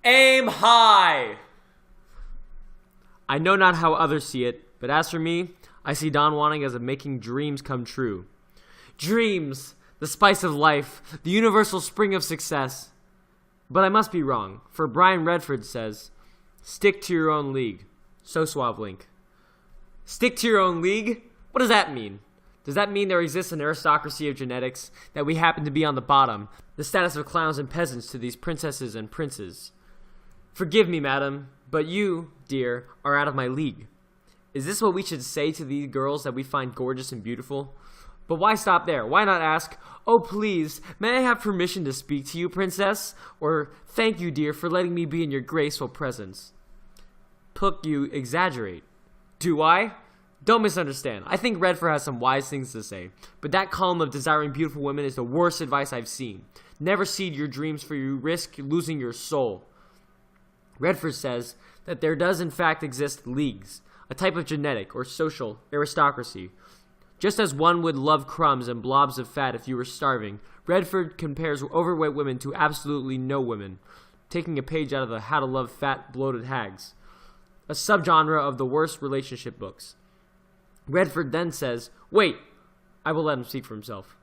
Aim high! I know not how others see it, but as for me, I see Don Juaning as a making dreams come true. Dreams! The spice of life, the universal spring of success. But I must be wrong, for Brian Redford says, stick to your own league. So suave link. Stick to your own league? What does that mean? Does that mean there exists an aristocracy of genetics, that we happen to be on the bottom, the status of clowns and peasants to these princesses and princes? Forgive me, madam, but you, dear, are out of my league. Is this what we should say to these girls that we find gorgeous and beautiful? But why stop there? Why not ask, oh please, may I have permission to speak to you, princess? Or, thank you, dear, for letting me be in your graceful presence. Pook, you exaggerate. Do I? Don't misunderstand. I think Redford has some wise things to say, but that column of desiring beautiful women is the worst advice I've seen. Never cede your dreams, for you risk losing your soul. Redford says that there does in fact exist leagues, a type of genetic or social aristocracy. Just as one would love crumbs and blobs of fat if you were starving, Redford compares overweight women to absolutely no women, taking a page out of the How to Love Fat Bloated Hags, a subgenre of the worst relationship books. Redford then says, wait, I will let him speak for himself.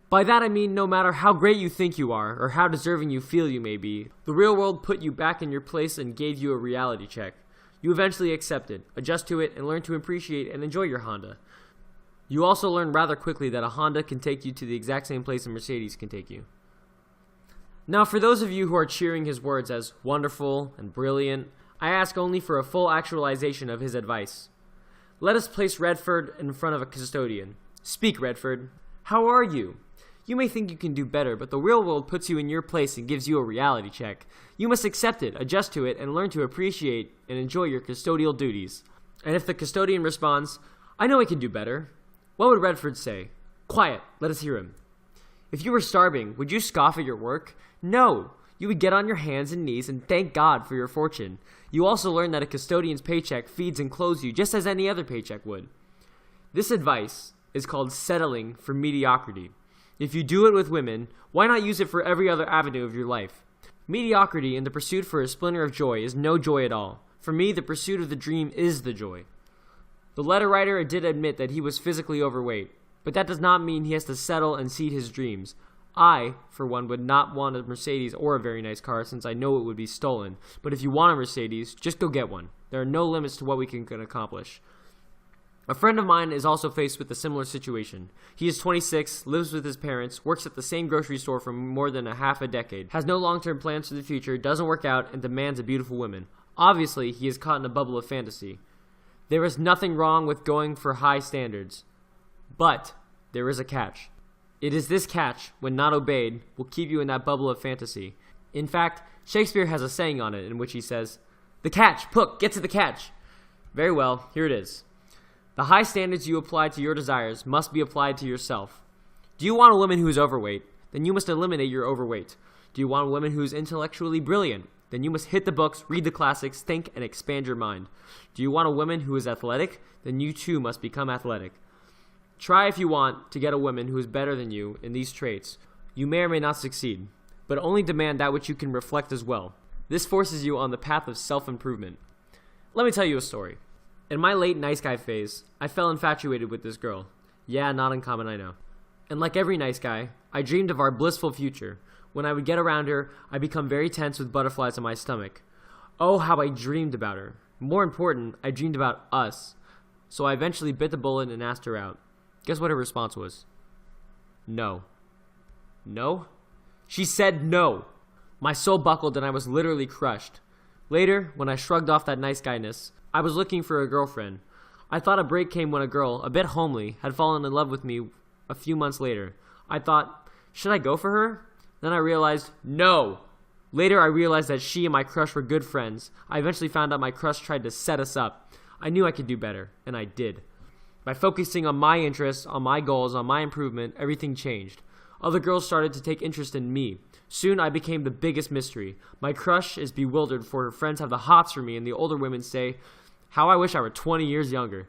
By that I mean no matter how great you think you are, or how deserving you feel you may be, the real world put you back in your place and gave you a reality check. You eventually accepted, adjust to it, and learn to appreciate and enjoy your Honda. You also learn rather quickly that a Honda can take you to the exact same place a Mercedes can take you. Now for those of you who are cheering his words as wonderful and brilliant, I ask only for a full actualization of his advice. Let us place Redford in front of a custodian. Speak, Redford. How are you? You may think you can do better, but the real world puts you in your place and gives you a reality check. You must accept it, adjust to it, and learn to appreciate and enjoy your custodial duties. And if the custodian responds, I know I can do better, what would Redford say? Quiet, let us hear him. If you were starving, would you scoff at your work? No. You would get on your hands and knees and thank God for your fortune. You also learn that a custodian's paycheck feeds and clothes you just as any other paycheck would. This advice is called settling for mediocrity. If you do it with women, why not use it for every other avenue of your life? Mediocrity in the pursuit for a splinter of joy is no joy at all. For me, the pursuit of the dream is the joy. The letter writer did admit that he was physically overweight, but that does not mean he has to settle and cede his dreams. I, for one, would not want a Mercedes or a very nice car since I know it would be stolen. But if you want a Mercedes, just go get one. There are no limits to what we can accomplish. A friend of mine is also faced with a similar situation. He is 26, lives with his parents, works at the same grocery store for more than half a decade, has no long-term plans for the future, doesn't work out, and demands a beautiful woman. Obviously, he is caught in a bubble of fantasy. There is nothing wrong with going for high standards. But there is a catch. It is this catch, when not obeyed, will keep you in that bubble of fantasy. In fact, Shakespeare has a saying on it in which he says, "The catch, Pook, get to the catch." Very well, here it is. The high standards you apply to your desires must be applied to yourself. Do you want a woman who is overweight? Then you must eliminate your overweight. Do you want a woman who is intellectually brilliant? Then you must hit the books, read the classics, think, and expand your mind. Do you want a woman who is athletic? Then you too must become athletic. Try if you want to get a woman who is better than you in these traits. You may or may not succeed, but only demand that which you can reflect as well. This forces you on the path of self-improvement. Let me tell you a story. In my late nice guy phase, I fell infatuated with this girl. Yeah, not uncommon, I know. And like every nice guy, I dreamed of our blissful future. When I would get around her, I'd become very tense with butterflies in my stomach. Oh, how I dreamed about her. More important, I dreamed about us. So I eventually bit the bullet and asked her out. Guess what her response was? No. No? She said no. My soul buckled and I was literally crushed. Later, when I shrugged off that nice guyness, I was looking for a girlfriend. I thought a break came when a girl, a bit homely, had fallen in love with me a few months later. I thought, should I go for her? Then I realized, no. Later I realized that she and my crush were good friends. I eventually found out my crush tried to set us up. I knew I could do better, and I did. By focusing on my interests, on my goals, on my improvement, everything changed. Other girls started to take interest in me. Soon I became the biggest mystery. My crush is bewildered, for her friends have the hots for me, and the older women say, how I wish I were 20 years younger.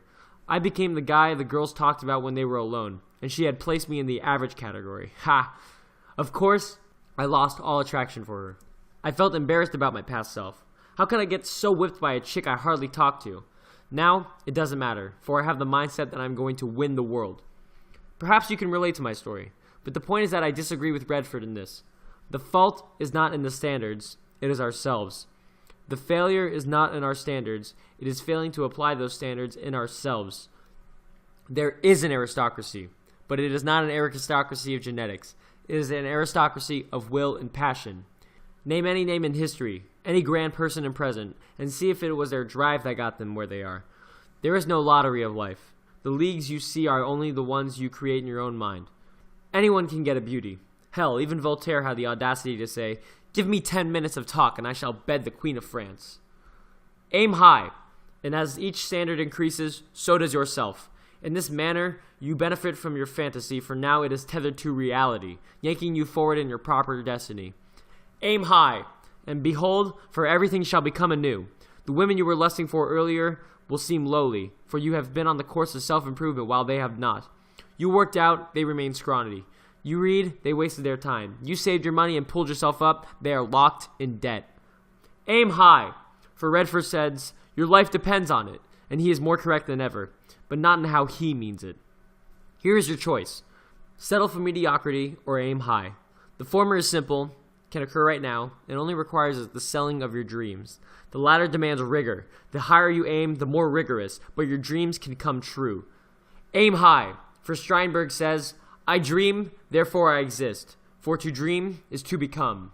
I became the guy the girls talked about when they were alone, and she had placed me in the average category. Ha! Of course, I lost all attraction for her. I felt embarrassed about my past self. How could I get so whipped by a chick I hardly talked to? Now, it doesn't matter, for I have the mindset that I'm going to win the world. Perhaps you can relate to my story, but the point is that I disagree with Redford in this. The fault is not in the standards, it is ourselves. The failure is not in our standards, it is failing to apply those standards in ourselves. There is an aristocracy, but it is not an aristocracy of genetics. It is an aristocracy of will and passion. Name any name in history, any grand person in present, and see if it was their drive that got them where they are. There is no lottery of life. The leagues you see are only the ones you create in your own mind. Anyone can get a beauty. Hell, even Voltaire had the audacity to say, "Give me 10 minutes of talk and I shall bed the Queen of France." Aim high, and as each standard increases, so does yourself. In this manner, you benefit from your fantasy, for now it is tethered to reality, yanking you forward in your proper destiny. Aim high, and behold, for everything shall become anew. The women you were lusting for earlier will seem lowly, for you have been on the course of self-improvement while they have not. You worked out, they remain scrawny. You read, they wasted their time. You saved your money and pulled yourself up, they are locked in debt. Aim high, for Redford says, your life depends on it, and he is more correct than ever, but not in how he means it. Here is your choice. Settle for mediocrity or aim high. The former is simple, can occur right now, and only requires the selling of your dreams. The latter demands rigor. The higher you aim, the more rigorous, but your dreams can come true. Aim high, for Steinberg says, I dream, therefore I exist, for to dream is to become.